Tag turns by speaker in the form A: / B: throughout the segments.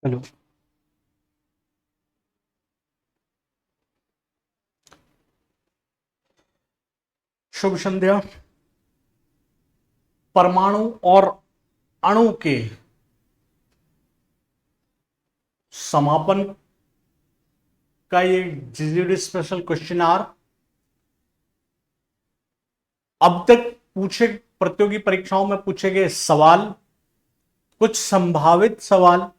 A: Hello. शुभ संध्या। परमाणु और अणु के समापन का ये जीजीडी स्पेशल क्वेश्चन आर अब तक पूछे प्रतियोगी परीक्षाओं में पूछे गए सवाल, कुछ संभावित सवाल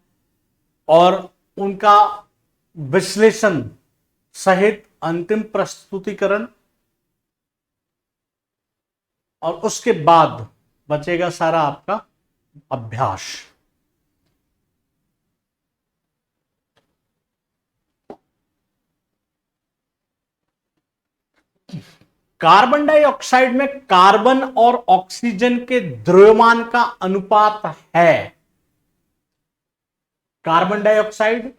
A: और उनका विश्लेषण सहित अंतिम प्रस्तुतिकरण, और उसके बाद बचेगा सारा आपका अभ्यास। कार्बन डाइऑक्साइड में कार्बन और ऑक्सीजन के द्रव्यमान का अनुपात है। कार्बन डाइऑक्साइड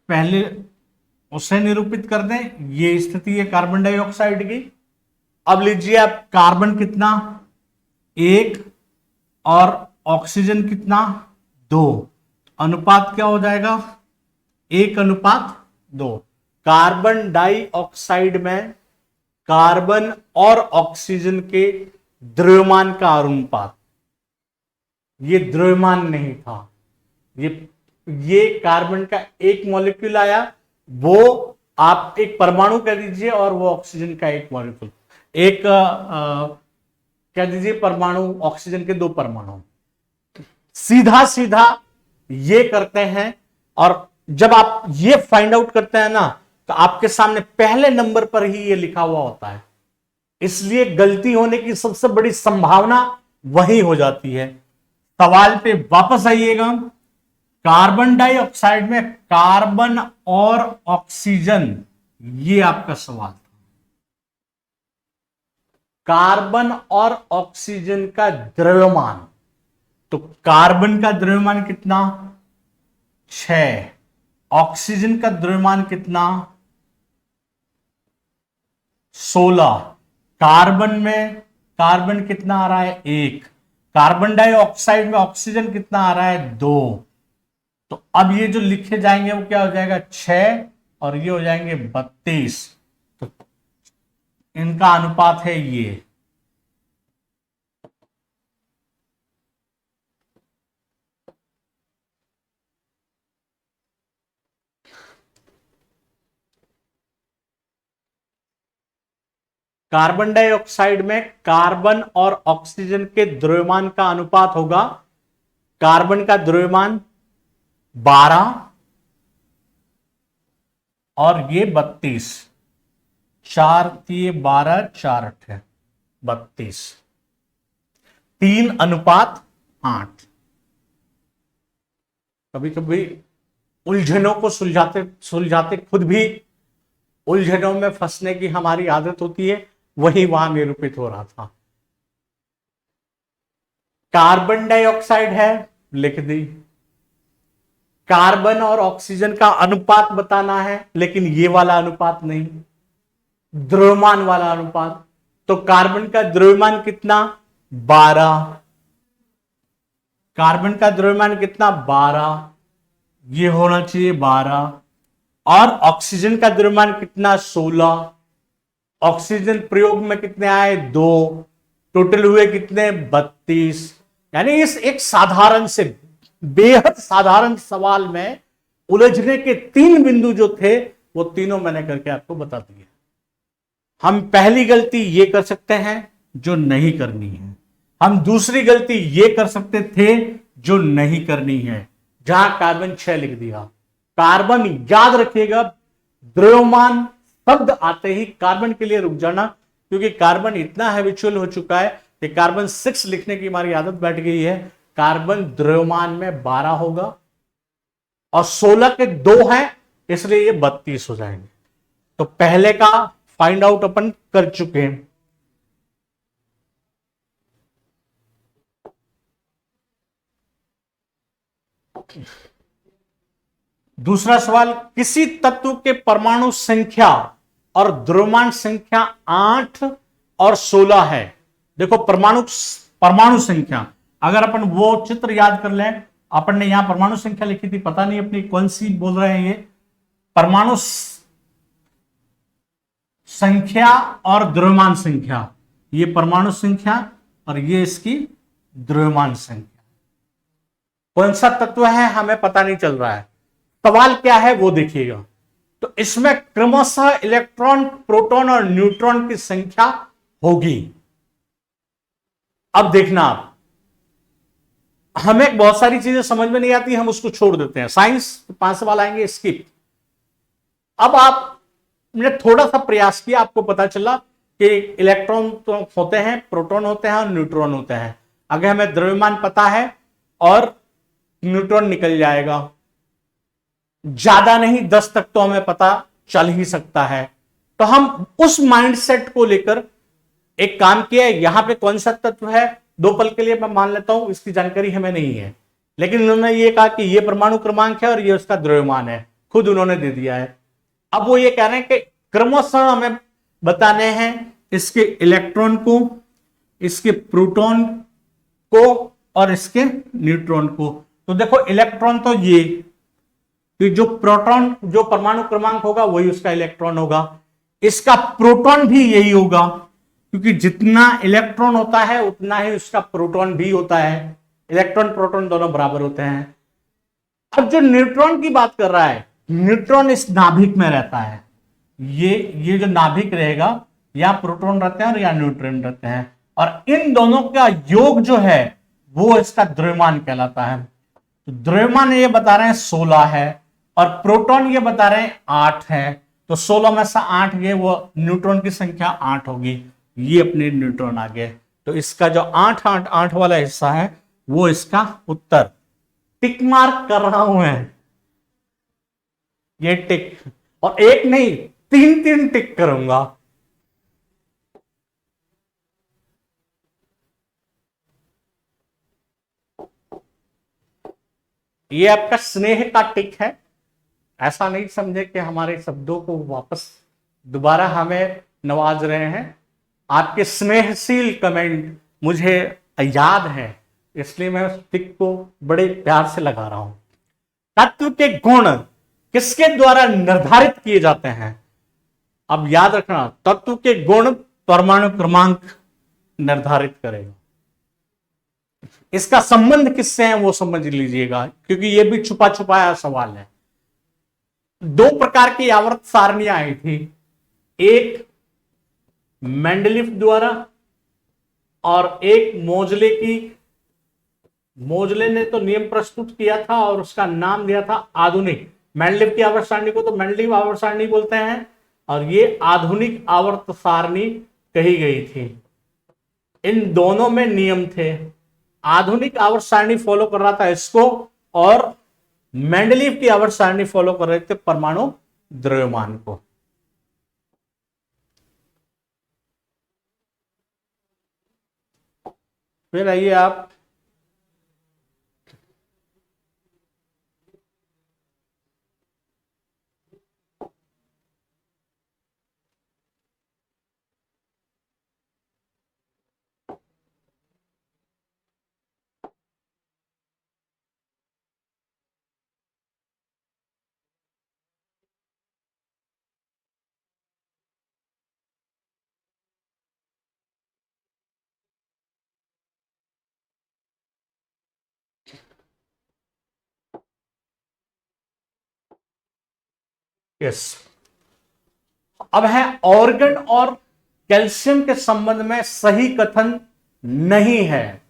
A: पहले उसे निरूपित कर दें, ये स्थिति है कार्बन डाइऑक्साइड की। अब लीजिए आप, कार्बन कितना 1 और ऑक्सीजन कितना 2, अनुपात क्या हो जाएगा 1:2। कार्बन डाइऑक्साइड में कार्बन और ऑक्सीजन के द्रव्यमान का अनुपात, ये द्रव्यमान नहीं था, ये कार्बन का एक मॉलिक्यूल आया, वो आप एक परमाणु कह दीजिए, और वो ऑक्सीजन का एक मॉलिक्यूल, एक कह दीजिए परमाणु, ऑक्सीजन के 2 परमाणु। सीधा सीधा ये करते हैं, और जब आप ये फाइंड आउट करते हैं ना, तो आपके सामने पहले नंबर पर ही ये लिखा हुआ होता है, इसलिए गलती होने की सबसे बड़ी संभावना वही हो जाती है। सवाल पे वापस आइएगा। कार्बन डाइऑक्साइड में कार्बन और ऑक्सीजन, ये आपका सवाल था। कार्बन और ऑक्सीजन का द्रव्यमान, तो कार्बन का द्रव्यमान कितना 6, ऑक्सीजन का द्रव्यमान कितना 16। कार्बन में कार्बन कितना आ रहा है 1, कार्बन डाइऑक्साइड में ऑक्सीजन कितना आ रहा है 2। तो अब ये जो लिखे जाएंगे वो क्या हो जाएगा 6 और ये हो जाएंगे 32। तो इनका अनुपात है ये। कार्बन डाइऑक्साइड में कार्बन और ऑक्सीजन के द्रव्यमान का अनुपात होगा, कार्बन का द्रव्यमान 12 और ये 32, 4 × 12 4 × 32, 3:8। कभी कभी उलझनों को सुलझाते सुलझाते खुद भी उलझनों में फंसने की हमारी आदत होती है, वही वहां निरूपित हो रहा था। कार्बन डाइऑक्साइड है, लिख दी। कार्बन और ऑक्सीजन का अनुपात बताना है, लेकिन ये वाला अनुपात नहीं, द्रव्यमान वाला अनुपात। तो कार्बन का द्रव्यमान कितना 12, कार्बन का द्रव्यमान कितना 12, ये होना चाहिए 12, और ऑक्सीजन का द्रव्यमान कितना 16। ऑक्सीजन प्रयोग में कितने आए 2, टोटल हुए कितने 32। यानी इस एक साधारण से बेहद साधारण सवाल में उलझने के 3 बिंदु जो थे, वो तीनों मैंने करके आपको बता दिए। हम पहली गलती ये कर सकते हैं जो नहीं करनी है, हम दूसरी गलती ये कर सकते थे जो नहीं करनी है। जहां कार्बन 6 लिख दिया, कार्बन याद रखिएगा, द्रव्यमान शब्द आते ही कार्बन के लिए रुक जाना, क्योंकि कार्बन इतना हैबिचुअल हो चुका है कि कार्बन 6 लिखने की हमारी आदत बैठ गई है। कार्बन द्रव्यमान में 12 होगा और 16 के 2 हैं, इसलिए ये 32 हो जाएंगे। तो पहले का फाइंड आउट अपन कर चुके हैं। दूसरा सवाल, किसी तत्व के परमाणु संख्या और द्रव्यमान संख्या 8 और 16 है। देखो परमाणु संख्या, अगर अपन वो चित्र याद कर लें, अपन ने यहां परमाणु संख्या लिखी थी, पता नहीं अपनी कौन सी बोल रहे हैं ये, परमाणु संख्या और द्रव्यमान संख्या, ये परमाणु संख्या और ये इसकी द्रव्यमान संख्या। कौन सा तत्व है हमें पता नहीं चल रहा है, सवाल क्या है वो देखिएगा। तो इसमें क्रमशः इलेक्ट्रॉन, प्रोटॉन और न्यूट्रॉन की संख्या होगी। अब देखना आप, हमें बहुत सारी चीजें समझ में नहीं आती, हम उसको छोड़ देते हैं, साइंस 5 सवाल आएंगे स्किप। अब आपने थोड़ा सा प्रयास किया, आपको पता चला कि इलेक्ट्रॉन तो होते हैं, प्रोटॉन होते हैं और न्यूट्रॉन होते हैं। अगर हमें द्रव्यमान पता है और न्यूट्रॉन निकल जाएगा, ज्यादा नहीं 10 तक तो हमें पता चल ही सकता है। तो हम उस माइंडसेट को लेकर एक काम किया, यहां पे कौन सा तत्व है 2 पल के लिए मैं मान लेता हूं, इसकी जानकारी हमें नहीं है, लेकिन उन्होंने ये कहा कि ये परमाणु क्रमांक है और ये उसका द्रव्यमान है, खुद उन्होंने दे दिया है। अब वो ये कह रहे हैं कि क्रमशः हमें बताने हैं इसके इलेक्ट्रॉन को, इसके प्रोटॉन को और इसके न्यूट्रॉन को। तो देखो इलेक्ट्रॉन तो ये कि जो प्रोटॉन, जो परमाणु क्रमांक होगा वही उसका इलेक्ट्रॉन होगा, इसका प्रोटॉन भी यही होगा, क्योंकि जितना इलेक्ट्रॉन होता है उतना ही उसका प्रोटॉन भी होता है, इलेक्ट्रॉन प्रोटॉन दोनों बराबर होते हैं। अब जो न्यूट्रॉन की बात कर रहा है, न्यूट्रॉन इस नाभिक में रहता है, ये जो नाभिक रहेगा, या प्रोटॉन रहते हैं और या न्यूट्रॉन रहते हैं, और इन दोनों का योग जो है वो इसका द्रव्यमान कहलाता है। तो द्रव्यमान ये बता रहे हैं 16 है और प्रोटॉन ये बता रहे हैं 8 है, तो 16 में से 8 गए, वो न्यूट्रॉन की संख्या 8 होगी, ये अपने न्यूट्रॉन आ गए। तो इसका जो 8 8 8 वाला हिस्सा है वो इसका उत्तर। टिक मार्क कर रहा हूं मैं, ये टिक, और एक नहीं 3 टिक करूंगा। ये आपका स्नेह का टिक है, ऐसा नहीं समझे कि हमारे शब्दों को वापस दोबारा हमें नवाज रहे हैं। आपके स्नेहशील कमेंट मुझे याद है, इसलिए मैं उस टिक को बड़े प्यार से लगा रहा हूं। तत्व के गुण किसके द्वारा निर्धारित किए जाते हैं? अब याद रखना, तत्व के गुण परमाणु क्रमांक निर्धारित करेगा। इसका संबंध किससे है वो समझ लीजिएगा, क्योंकि यह भी छुपा छुपाया सवाल है। 2 प्रकार की आवर्त सारणियां आई थी, एक मेंडलीफ द्वारा और एक मोजले की। मोजले ने तो नियम प्रस्तुत किया था और उसका नाम दिया था आधुनिक। मेंडलीफ की आवर्त सारणी को तो मेंडलीफ आवर्त सारणी बोलते हैं, और ये आधुनिक आवर्त सारणी कही गई थी। इन दोनों में नियम थे, आधुनिक आवर्त सारणी फॉलो कर रहा था इसको, और मेंडलीफ की आवर्त सारणी फॉलो कर रहे थे परमाणु द्रव्यमान को। फिर आइए आप यस, अब है ऑर्गन और कैल्शियम के संबंध में सही कथन नहीं है।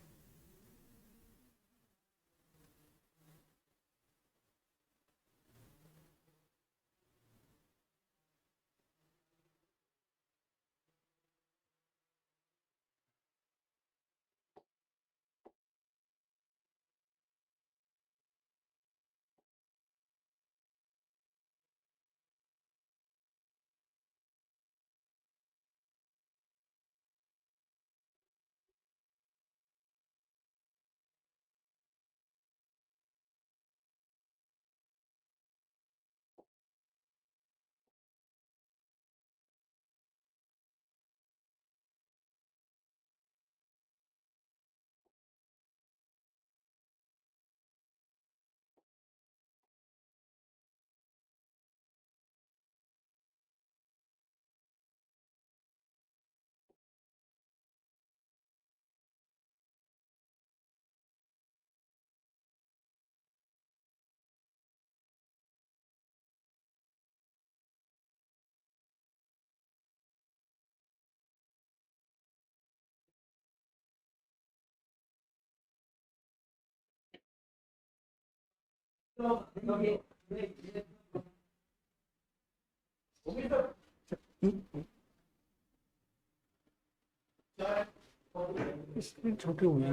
A: स्क्रीन छोटी हुई है।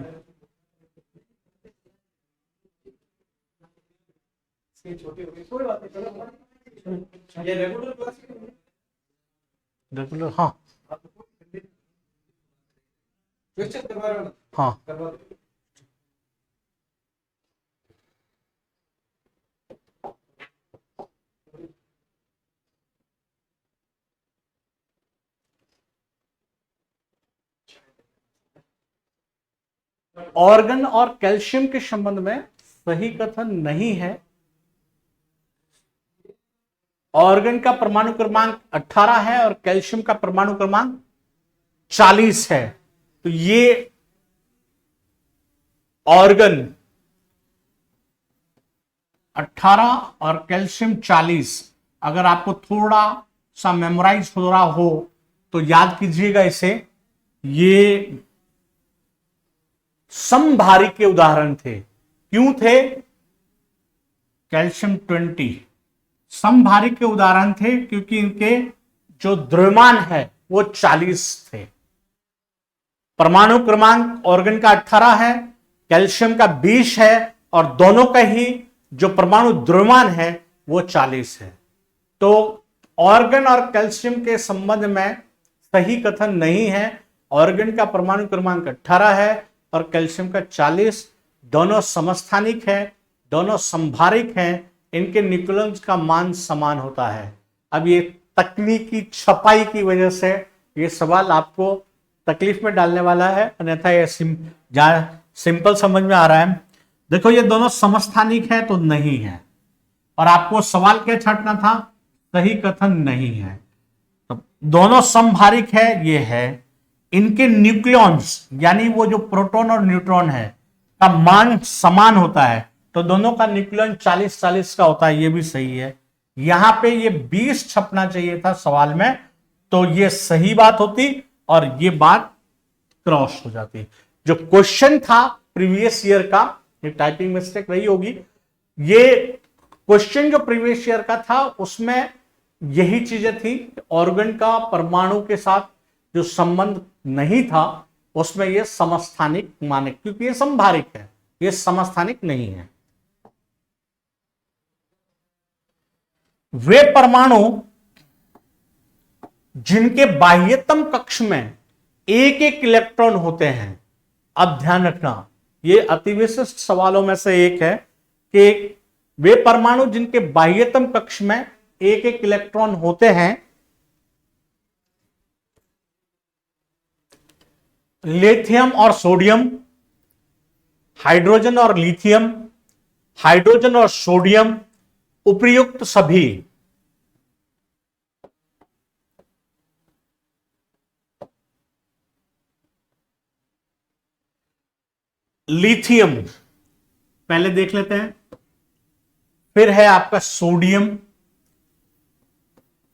A: रेगुलर, हाँ हाँ। ऑर्गन और कैल्शियम के संबंध में सही कथन नहीं है। ऑर्गन का परमाणु क्रमांक 18 है और कैल्शियम का परमाणु क्रमांक 40 है। तो ये ऑर्गन 18 और कैल्शियम 40, अगर आपको थोड़ा सा मेमोराइज हो रहा हो तो याद कीजिएगा इसे। ये समभारी के उदाहरण थे। क्यों थे? कैल्शियम 20 समभारी के उदाहरण थे क्योंकि इनके जो द्रव्यमान है वो 40 थे। परमाणु क्रमांक ऑर्गन का 18 है, कैल्शियम का 20 है और दोनों का ही जो परमाणु द्रव्यमान है वो 40 है। तो ऑर्गन और कैल्शियम के संबंध में सही कथन नहीं है। ऑर्गन का परमाणु क्रमांक 18 है और कैल्शियम का 40। दोनों समस्थानिक है, दोनों संभारिक हैं, इनके न्यूक्लियस का मान समान होता है। अब ये तकनीकी छपाई की वजह से ये सवाल आपको तकलीफ में डालने वाला है, अन्यथा ये सिंपल समझ में आ रहा है। देखो ये दोनों समस्थानिक है तो नहीं है, और आपको सवाल क्या छांटना था? सही कथन नहीं है। तो दोनों समभारिक है, ये है। इनके न्यूक्लियॉन्स यानी वो जो प्रोटॉन और न्यूट्रॉन है का मान समान होता है, तो दोनों का न्यूक्लियॉन 40-40 का होता है, ये भी सही है। यहां पे ये 20 छपना चाहिए था सवाल में, तो ये सही बात होती और ये बात क्रॉस हो जाती। जो क्वेश्चन था प्रीवियस ईयर का, ये टाइपिंग मिस्टेक रही होगी। ये क्वेश्चन जो प्रीवियस ईयर का था उसमें यही चीजें थी। ऑर्गन का परमाणु के साथ जो संबंध नहीं था उसमें ये समस्थानिक माने, क्योंकि ये संभारिक है, ये समस्थानिक नहीं है। वे परमाणु जिनके बाह्यतम कक्ष में एक एक इलेक्ट्रॉन होते हैं, अब ध्यान रखना ये अति विशिष्ट सवालों में से एक है कि वे परमाणु जिनके बाह्यतम कक्ष में एक एक इलेक्ट्रॉन होते हैं, लिथियम और सोडियम, हाइड्रोजन और लिथियम, हाइड्रोजन और सोडियम, उपर्युक्त सभी। लिथियम पहले देख लेते हैं, फिर है आपका सोडियम,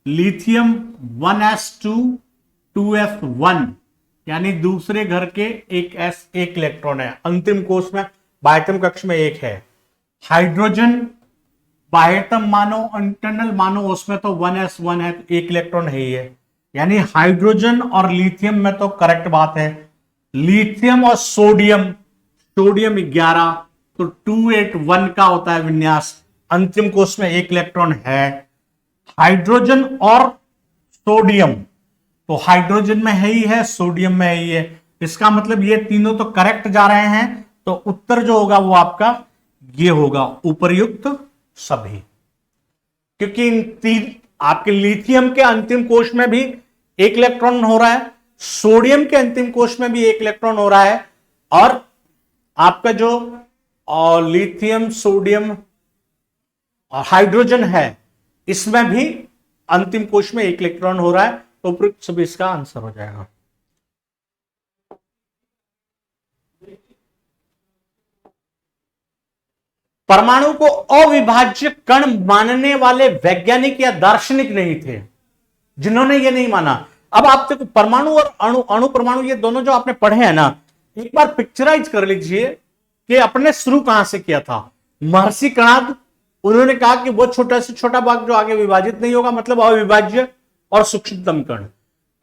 A: लिथियम 1s2 2f1 यानी दूसरे घर के एक इलेक्ट्रॉन है, अंतिम कोष में बाह्यतम कक्ष में एक है। हाइड्रोजन बाह्यतम मानो इंटरनल मानो उसमें तो 1s1 है, तो एक इलेक्ट्रॉन है ही है, यानी हाइड्रोजन और लिथियम में तो करेक्ट बात है। लिथियम और सोडियम, सोडियम 11 तो 281 का होता है विन्यास, अंतिम कोष में एक इलेक्ट्रॉन है। हाइड्रोजन और सोडियम, तो हाइड्रोजन में है ही है, सोडियम में है ही है, इसका मतलब ये तीनों तो करेक्ट जा रहे हैं, तो उत्तर जो होगा वो आपका ये होगा, उपर्युक्त सभी। क्योंकि इन तीन आपके लिथियम के अंतिम कोष में भी एक इलेक्ट्रॉन हो रहा है, सोडियम के अंतिम कोष में भी एक इलेक्ट्रॉन हो रहा है, और आपका जो लिथियम सोडियम और हाइड्रोजन है इसमें भी अंतिम कोष में एक इलेक्ट्रॉन हो रहा है, तो उपयुक्त सभी इसका आंसर हो जाएगा। परमाणु को अविभाज्य कण मानने वाले वैज्ञानिक या दार्शनिक नहीं थे जिन्होंने ये नहीं माना। अब आप देखो परमाणु और अणु, अणु परमाणु ये दोनों जो आपने पढ़े हैं ना, एक बार पिक्चराइज कर लीजिए कि अपने शुरू कहां से किया था। महर्षि कणाद उन्होंने कहा कि वो छोटा से छोटा भाग जो आगे विभाजित नहीं होगा, मतलब अविभाज्य और सूक्ष्मतम कण।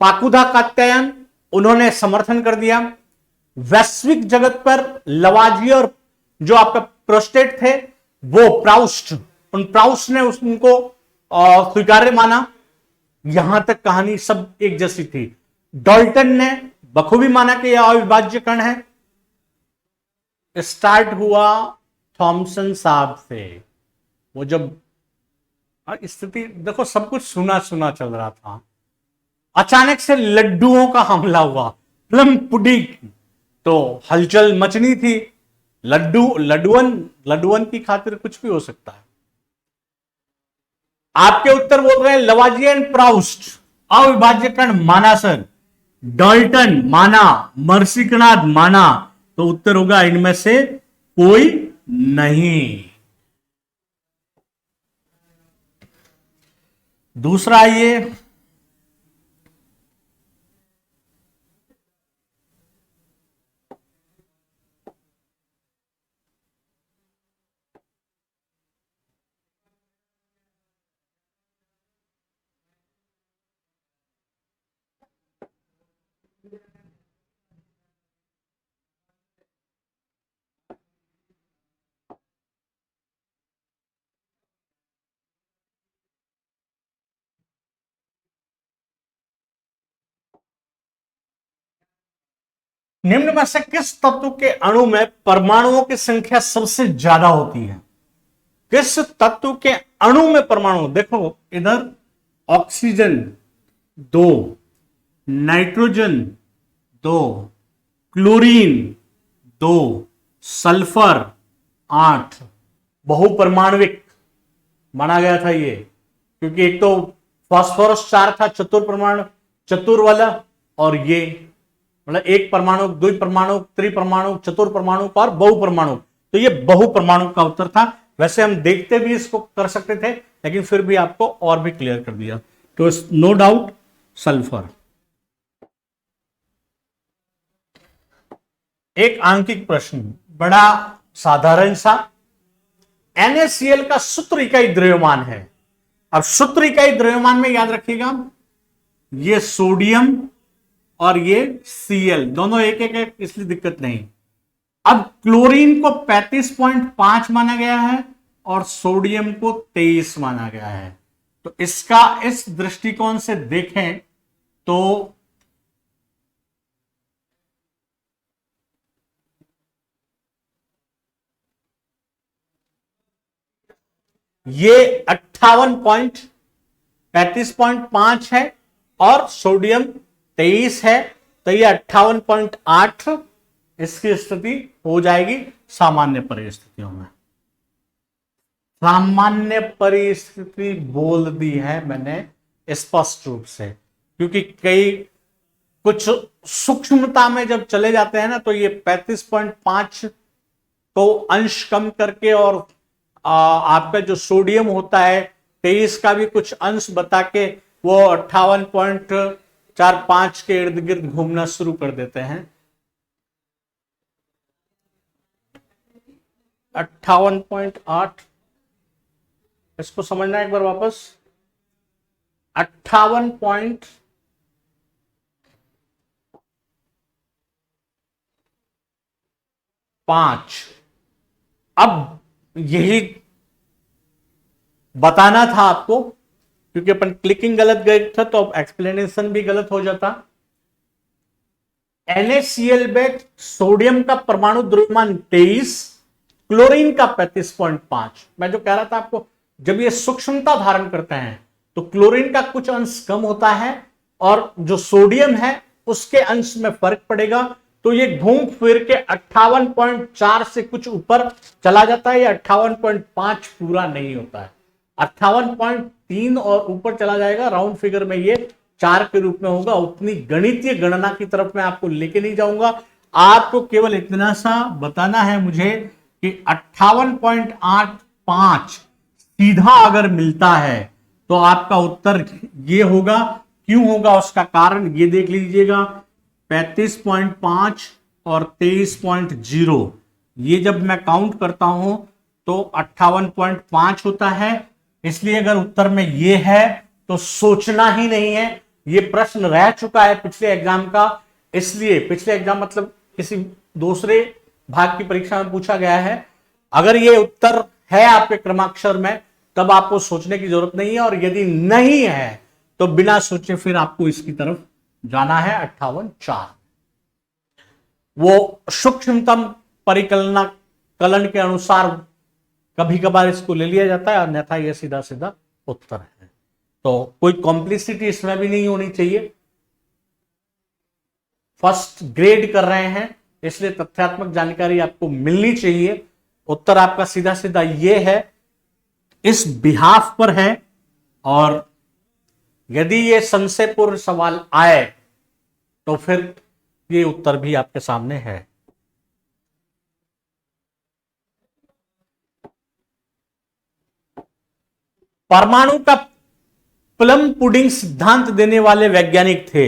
A: पाकुदा कात्यायन उन्होंने समर्थन कर दिया। वैश्विक जगत पर लवाजिये और जो आपका प्रोस्टेट थे वो प्राउस्ट, उन प्राउस्ट ने उनको स्वीकार्य माना। यहां तक कहानी सब एक जैसी थी। डाल्टन ने बखूबी माना कि यह अविभाज्य कण है। स्टार्ट हुआ थॉमसन साहब से। वो जब स्थिति देखो, सब कुछ सुना सुना चल रहा था, अचानक से लड्डुओं का हमला हुआ, प्लम पुडिंग, तो हलचल मचनी थी। लड्डुअन की खातिर कुछ भी हो सकता है। आपके उत्तर बोल रहे हैं लवाजिये एंड प्राउस्ट अविभाज्य कण माना सर, डाल्टन माना, मर्सिकनाथ माना, तो उत्तर होगा इनमें से कोई नहीं। दूसरा आइए, निम्न में से किस तत्व के अणु में परमाणुओं की संख्या सबसे ज्यादा होती है? किस तत्व के अणु में परमाणु, देखो इधर ऑक्सीजन 2, नाइट्रोजन 2, क्लोरीन 2, सल्फर 8, बहुपरमाणविक माना गया था ये, क्योंकि एक तो फास्फोरस 4 था चतुर वाला, और ये मतलब एक परमाणु, द्विपरमाणु, त्रिपरमाणु, चतुर्परमाणु और बहुपरमाणु, तो ये बहुपरमाणु का उत्तर था। वैसे हम देखते भी इसको कर सकते थे, लेकिन फिर भी आपको और भी क्लियर कर दिया, तो नो डाउट सल्फर। एक आंकिक प्रश्न, बड़ा साधारण सा। NaCl का सूत्र इकाई द्रव्यमान है, और सूत्र इकाई द्रव्यमान में याद रखिएगा ये सोडियम और ये Cl दोनों एक एक, इसलिए दिक्कत नहीं। अब क्लोरीन को 35.5 माना गया है और सोडियम को 23 माना गया है, तो इसका इस दृष्टिकोण से देखें तो ये 35.5 है और सोडियम 23 है, तो ये 58.8 इसकी स्थिति हो जाएगी सामान्य परिस्थितियों में। सामान्य परिस्थिति बोल दी है मैंने स्पष्ट रूप से, क्योंकि कई कुछ सूक्ष्मता में जब चले जाते हैं ना, तो ये 35.5 को अंश कम करके और आपका जो सोडियम होता है 23 का भी कुछ अंश बता के वो 58.45 के इर्द गिर्द घूमना शुरू कर देते हैं। 58.8, इसको समझना एक बार वापस। 58.5, अब यही बताना था आपको, क्योंकि अपन क्लिकिंग गलत गए था तो अब एक्सप्लेनेशन भी गलत हो जाता। NaCl में सोडियम का परमाणु द्रव्यमान 23, क्लोरीन का 35.5। मैं जो कह रहा था आपको, जब ये सूक्ष्मता धारण करते हैं तो क्लोरीन का कुछ अंश कम होता है और जो सोडियम है उसके अंश में फर्क पड़ेगा, तो ये घूम फिर के 58.4 से कुछ ऊपर चला जाता है। ये 58.5 पूरा नहीं होता है, 58.3 और ऊपर चला जाएगा। राउंड फिगर में ये 4 के रूप में होगा। उतनी गणितीय गणना की तरफ मैं आपको लेके नहीं जाऊंगा, आपको केवल इतना सा बताना है मुझे कि 58.85 सीधा अगर मिलता है तो आपका उत्तर ये होगा। क्यों होगा उसका कारण ये देख लीजिएगा, 35.5 और 23.0, ये जब मैं काउंट करता हूं तो 58.5 होता है। इसलिए अगर उत्तर में ये है तो सोचना ही नहीं है, ये प्रश्न रह चुका है पिछले एग्जाम का। इसलिए पिछले एग्जाम मतलब किसी दूसरे भाग की परीक्षा में पूछा गया है। अगर ये उत्तर है आपके क्रमाक्षर में तब आपको सोचने की जरूरत नहीं है, और यदि नहीं है तो बिना सोचे फिर आपको इसकी तरफ जाना है। 58.4 वो सूक्ष्मतम परिकलना कलन के अनुसार कभी कभार इसको ले लिया जाता है, अन्यथा यह सीधा सीधा उत्तर है। तो कोई कॉम्प्लिसिटी इसमें भी नहीं होनी चाहिए। फर्स्ट ग्रेड कर रहे हैं इसलिए तथ्यात्मक जानकारी आपको मिलनी चाहिए। उत्तर आपका सीधा सीधा ये है, इस बिहाफ पर है। और यदि ये संशयपूर्ण सवाल आए तो फिर ये उत्तर भी आपके सामने है। परमाणु का प्लम पुडिंग सिद्धांत देने वाले वैज्ञानिक थे।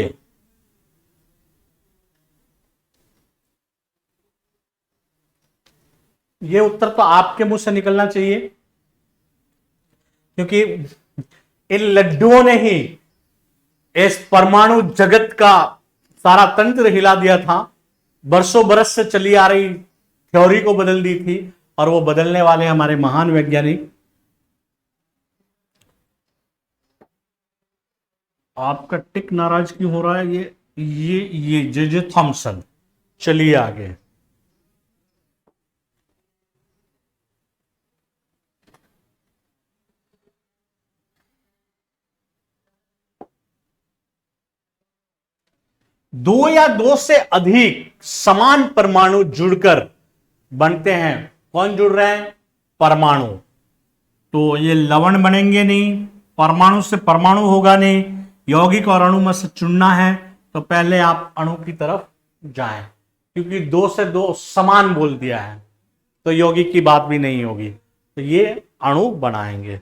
A: ये उत्तर तो आपके मुंह से निकलना चाहिए, क्योंकि इन लड्डुओं ने ही इस परमाणु जगत का सारा तंत्र हिला दिया था। बरसों बरस से चली आ रही थ्योरी को बदल दी थी, और वो बदलने वाले हमारे महान वैज्ञानिक। आपका टिक नाराज क्यों हो रहा है? ये जे थॉमसन। चलिए आगे। दो या दो से अधिक समान परमाणु जुड़कर बनते हैं। कौन जुड़ रहे हैं? परमाणु। तो ये लवण बनेंगे नहीं, परमाणु से परमाणु होगा नहीं, यौगिक और अणु में से चुनना है। तो पहले आप अणु की तरफ जाएं, क्योंकि दो से दो समान बोल दिया है तो यौगिक की बात भी नहीं होगी। तो ये अणु बनाएंगे।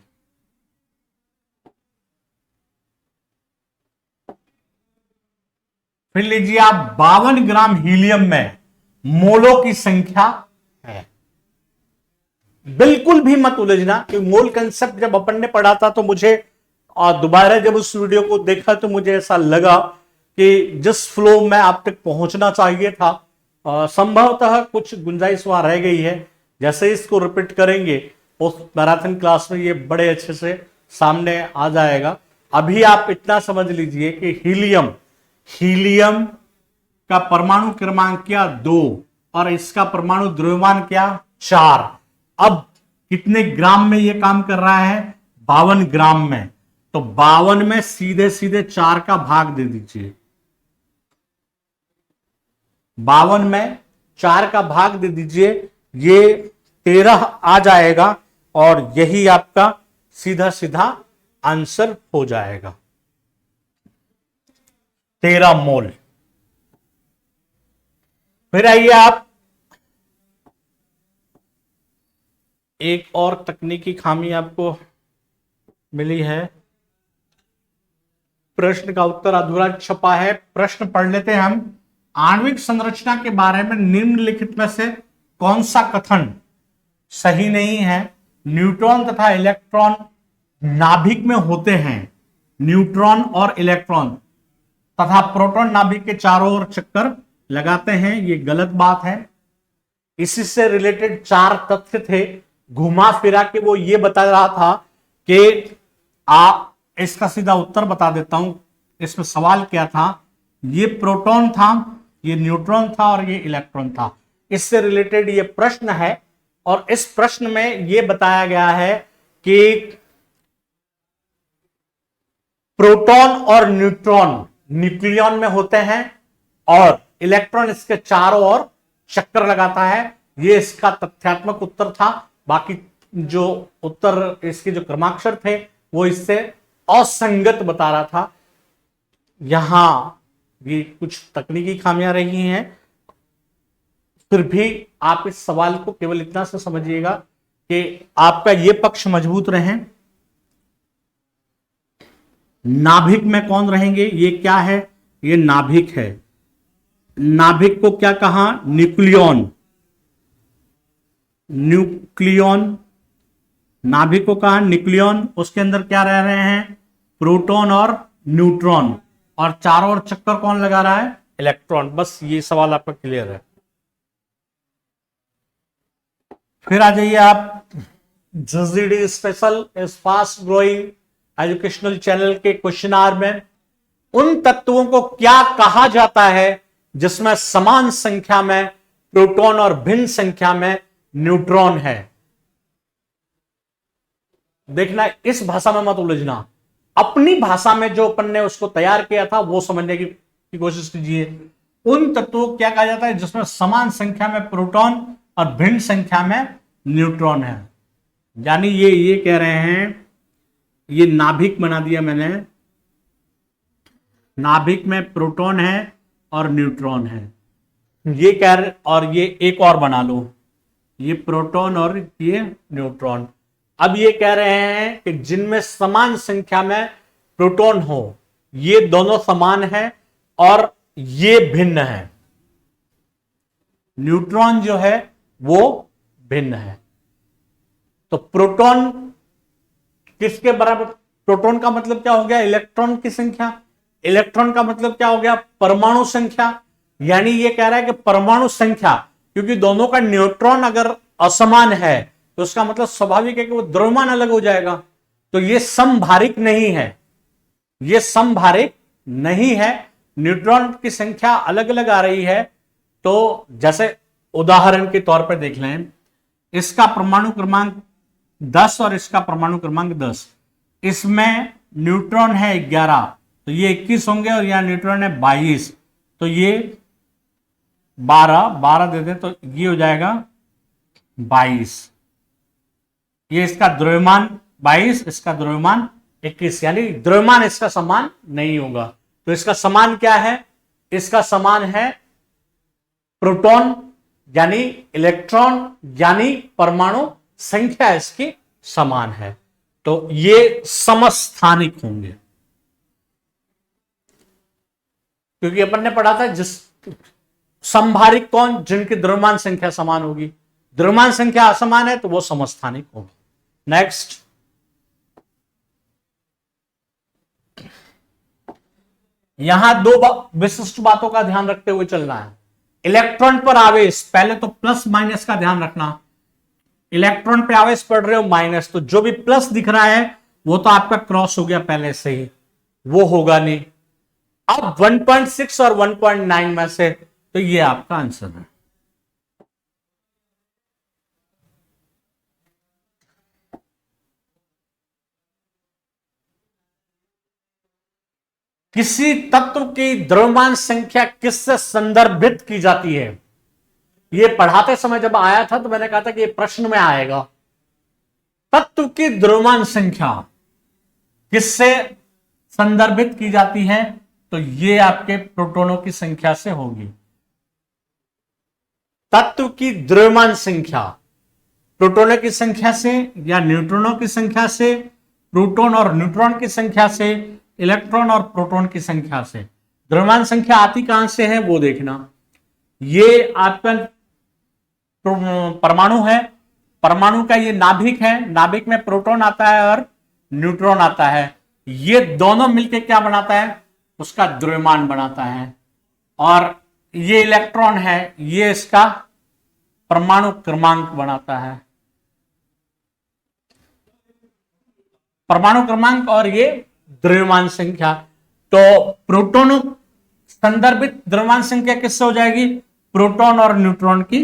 A: फिर लीजिए आप, 52 ग्राम हीलियम में मोलों की संख्या है। बिल्कुल भी मत उलझना, क्योंकि मोल कंसेप्ट जब अपन ने पढ़ा था तो मुझे, और दोबारा जब उस वीडियो को देखा तो मुझे ऐसा लगा कि जिस फ्लो में आप तक पहुंचना चाहिए था, संभवतः कुछ गुंजाइश वहां रह गई है। जैसे इसको रिपीट करेंगे उस मैराथन क्लास में ये बड़े अच्छे से सामने आ जाएगा। अभी आप इतना समझ लीजिए कि हीलियम का परमाणु क्रमांक क्या? 2, और इसका परमाणु द्रव्यमान क्या? 4। अब कितने ग्राम में यह काम कर रहा है? 52 ग्राम में। तो 52 में सीधे सीधे 4 का भाग दे दीजिए। 52 में 4 का भाग दे दीजिए, ये 13 आ जाएगा, और यही आपका सीधा सीधा आंसर हो जाएगा। 13 मोल। फिर आइए आप, एक और तकनीकी खामी आपको मिली है। प्रश्न का उत्तर अधूरा छपा है। प्रश्न पढ़ लेते हैं हम। आणविक संरचना के बारे में निम्नलिखित में से कौन सा कथन सही नहीं है? न्यूट्रॉन तथा इलेक्ट्रॉन नाभिक में होते हैं। न्यूट्रॉन और इलेक्ट्रॉन तथा प्रोटॉन नाभिक के चारों ओर चक्कर लगाते हैं, ये गलत बात है। इसी से रिलेटेड 4 तथ्य थे, घुमा फिरा के वो ये बता रहा था कि इसका सीधा उत्तर बता देता हूं। इसमें सवाल क्या था? ये प्रोटॉन था, ये न्यूट्रॉन था, और ये इलेक्ट्रॉन था। इससे रिलेटेड ये प्रश्न है, और इस प्रश्न में ये बताया गया है कि प्रोटॉन और न्यूट्रॉन न्यूक्लियन में होते हैं, और इलेक्ट्रॉन इसके चारों ओर चक्कर लगाता है। ये इसका तथ्यात्मक उत्तर था। बाकी जो उत्तर, इसके जो क्रमाक्षर थे वो इससे असंगत बता रहा था। यहां भी कुछ तकनीकी खामियां रही हैं। फिर भी आप इस सवाल को केवल इतना से समझिएगा कि आपका यह पक्ष मजबूत रहे। नाभिक में कौन रहेंगे? ये क्या है? ये नाभिक है। नाभिक को क्या कहा? न्यूक्लियन। न्यूक्लियन नाभिक को कहा न्यूक्लियन, उसके अंदर क्या रह रहे हैं, प्रोटॉन और न्यूट्रॉन, और चारों ओर चक्कर कौन लगा रहा है, इलेक्ट्रॉन। बस ये सवाल आपका क्लियर है। फिर आ जाइए आप ZZD स्पेशल इस फास्ट ग्रोइंग एजुकेशनल चैनल के क्वेश्चन आवर में। उन तत्वों को क्या कहा जाता है जिसमें समान संख्या में प्रोटॉन और भिन्न संख्या में न्यूट्रॉन है। देखना, इस भाषा में मत उलझना, अपनी भाषा में जो अपन ने उसको तैयार किया था वो समझने की कोशिश कीजिए। उन तत्वों को क्या कहा जाता है जिसमें समान संख्या में प्रोटॉन और भिन्न संख्या में न्यूट्रॉन है। यानी ये कह रहे हैं, ये नाभिक बना दिया मैंने, नाभिक में प्रोटॉन है और न्यूट्रॉन है, ये कह रहे, और ये एक और बना लो, ये प्रोटॉन और ये न्यूट्रॉन। अब ये कह रहे हैं कि जिनमें समान संख्या में प्रोटॉन हो, ये दोनों समान है और ये भिन्न है, न्यूट्रॉन जो है वो भिन्न है। तो प्रोटॉन किसके बराबर, प्रोटॉन का मतलब क्या हो गया, इलेक्ट्रॉन की संख्या, इलेक्ट्रॉन का मतलब क्या हो गया, परमाणु संख्या। यानी ये कह रहा है कि परमाणु संख्या, क्योंकि दोनों का न्यूट्रॉन अगर असमान है तो उसका मतलब स्वाभाविक है कि वो द्रव्यमान अलग हो जाएगा। तो ये समभारिक नहीं है, ये समभारिक नहीं है, न्यूट्रॉन की संख्या अलग अलग आ रही है। तो जैसे उदाहरण के तौर पर देख लें, इसका परमाणु क्रमांक 10 और इसका परमाणु क्रमांक 10, इसमें न्यूट्रॉन है 11, तो ये 21 होंगे, और यहां न्यूट्रॉन है 22, तो ये 12 दे दें तो ये हो जाएगा 22। ये इसका द्रव्यमान 22, इसका द्रव्यमान 21, यानी द्रव्यमान इसका समान नहीं होगा। तो इसका समान क्या है, इसका समान है प्रोटॉन यानी इलेक्ट्रॉन यानी परमाणु संख्या इसकी समान है। तो ये समस्थानिक होंगे, क्योंकि अपन ने पढ़ा था जिस समभारिक कौन, जिनकी द्रव्यमान संख्या समान होगी, द्रव्यमान संख्या असमान है तो वो समस्थानिक होगी। नेक्स्ट, यहां दो विशिष्ट बातों का ध्यान रखते हुए चलना है। इलेक्ट्रॉन पर आवेश, पहले तो प्लस माइनस का ध्यान रखना, इलेक्ट्रॉन पे आवेश पड़ रहे हो माइनस, तो जो भी प्लस दिख रहा है वो तो आपका क्रॉस हो गया पहले से ही, वो होगा नहीं। अब 1.6 और 1.9 में से, तो ये आपका आंसर है। किसी तत्व की द्रव्यमान संख्या किससे संदर्भित की जाती है? ये पढ़ाते समय जब आया था तो मैंने कहा था कि ये प्रश्न में आएगा। तत्व की द्रव्यमान संख्या किससे संदर्भित की जाती है? तो ये आपके प्रोटॉनों की संख्या से होगी। तत्व की द्रव्यमान संख्या प्रोटॉनों की संख्या से या न्यूट्रॉनों की संख्या से, प्रोटॉन और न्यूट्रॉन की संख्या से, इलेक्ट्रॉन और प्रोटॉन की संख्या से। द्रव्यमान संख्या आती कहां से है वो देखना। ये आपका परमाणु है, परमाणु का ये नाभिक है, नाभिक में प्रोटॉन आता है और न्यूट्रॉन आता है, ये दोनों मिलकर क्या बनाता है, उसका द्रव्यमान बनाता है। और ये इलेक्ट्रॉन है, ये इसका परमाणु क्रमांक बनाता है, परमाणु क्रमांक, और ये द्रव्यमान संख्या। तो प्रोटॉन संदर्भित द्रव्यमान संख्या किससे हो जाएगी? प्रोटॉन और न्यूट्रॉन की,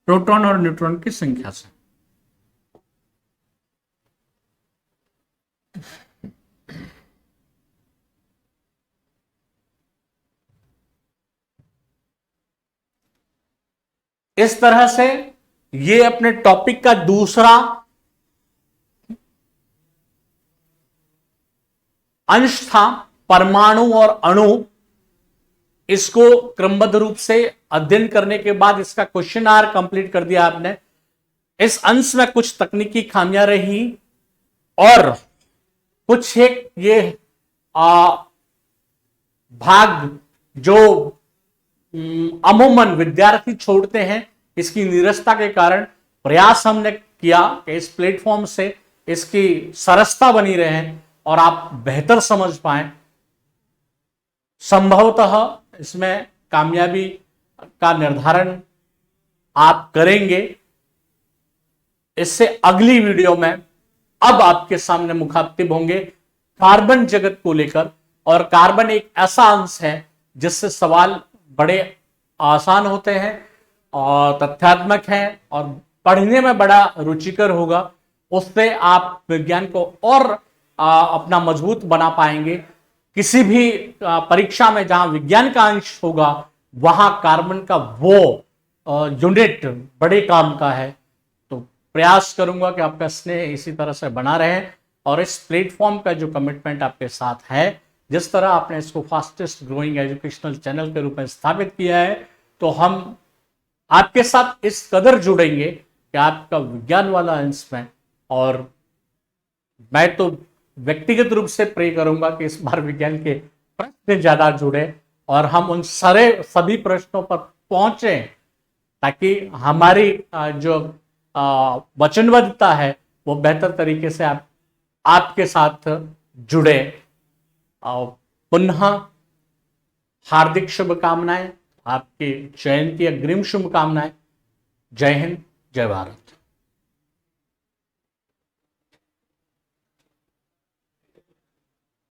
A: प्रोटॉन और न्यूट्रॉन की संख्या से। इस तरह से ये अपने टॉपिक का दूसरा अंश था, परमाणु और अणु। इसको क्रमबद्ध रूप से अध्ययन करने के बाद इसका क्वेश्चन आवर कंप्लीट कर दिया आपने। इस अंश में कुछ तकनीकी खामियां रही और कुछ एक ये भाग जो अमूमन विद्यार्थी छोड़ते हैं इसकी नीरसता के कारण। प्रयास हमने किया कि इस प्लेटफॉर्म से इसकी सरसता बनी रहे और आप बेहतर समझ पाए। संभवतः इसमें कामयाबी का निर्धारण आप करेंगे। इससे अगली वीडियो में अब आपके सामने मुखातिब होंगे कार्बन जगत को लेकर, और कार्बन एक ऐसा अंश है जिससे सवाल बड़े आसान होते हैं और तथ्यात्मक हैं और पढ़ने में बड़ा रुचिकर होगा। उससे आप विज्ञान को और अपना मजबूत बना पाएंगे। किसी भी परीक्षा में जहां विज्ञान का अंश होगा वहां कार्बन का वो यूनिट बड़े काम का है। तो प्रयास करूंगा कि आपका स्नेह इसी तरह से बना रहे और इस प्लेटफॉर्म का जो कमिटमेंट आपके साथ है, जिस तरह आपने इसको फास्टेस्ट ग्रोइंग एजुकेशनल चैनल के रूप में स्थापित किया है, तो हम आपके साथ इस कदर जुड़ेंगे कि आपका विज्ञान वाला अंश में, और मैं तो व्यक्तिगत रूप से प्रे करूंगा कि इस बार विज्ञान के प्रश्न ज्यादा जुड़े और हम उन सभी प्रश्नों पर पहुंचे, ताकि हमारी जो वचनबद्धता है वो बेहतर तरीके से आपके साथ जुड़े। पुनः हार्दिक शुभकामनाएं, आपकी जयंती अग्रिम शुभकामनाएं। जय हिंद, जय भारत।